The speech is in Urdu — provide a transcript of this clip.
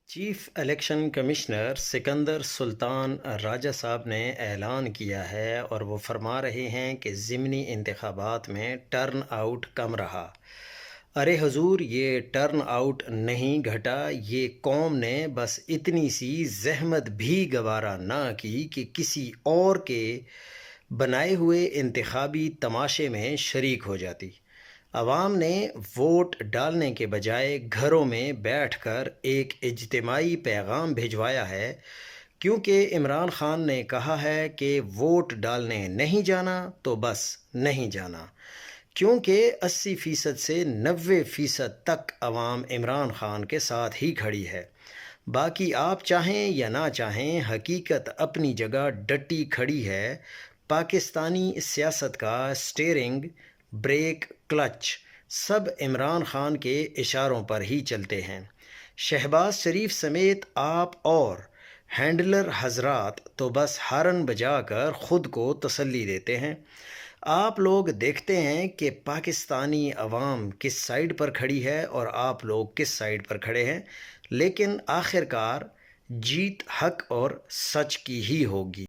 چیف الیکشن کمشنر سکندر سلطان راجہ صاحب نے اعلان کیا ہے اور وہ فرما رہے ہیں کہ ضمنی انتخابات میں ٹرن آؤٹ کم رہا۔ ارے حضور، یہ ٹرن آؤٹ نہیں گھٹا، یہ قوم نے بس اتنی سی زحمت بھی گوارا نہ کی کہ کسی اور کے بنائے ہوئے انتخابی تماشے میں شریک ہو جاتی۔ عوام نے ووٹ ڈالنے کے بجائے گھروں میں بیٹھ کر ایک اجتماعی پیغام بھجوایا ہے، کیونکہ عمران خان نے کہا ہے کہ ووٹ ڈالنے نہیں جانا تو بس نہیں جانا، کیونکہ 80% سے 90% تک عوام عمران خان کے ساتھ ہی کھڑی ہے۔ باقی آپ چاہیں یا نہ چاہیں، حقیقت اپنی جگہ ڈٹی کھڑی ہے۔ پاکستانی سیاست کا سٹیئرنگ، بریک، کلچ سب عمران خان کے اشاروں پر ہی چلتے ہیں۔ شہباز شریف سمیت آپ اور ہینڈلر حضرات تو بس ہارن بجا کر خود کو تسلی دیتے ہیں۔ آپ لوگ دیکھتے ہیں کہ پاکستانی عوام کس سائیڈ پر کھڑی ہے اور آپ لوگ کس سائیڈ پر کھڑے ہیں، لیکن آخر کار جیت حق اور سچ کی ہی ہوگی۔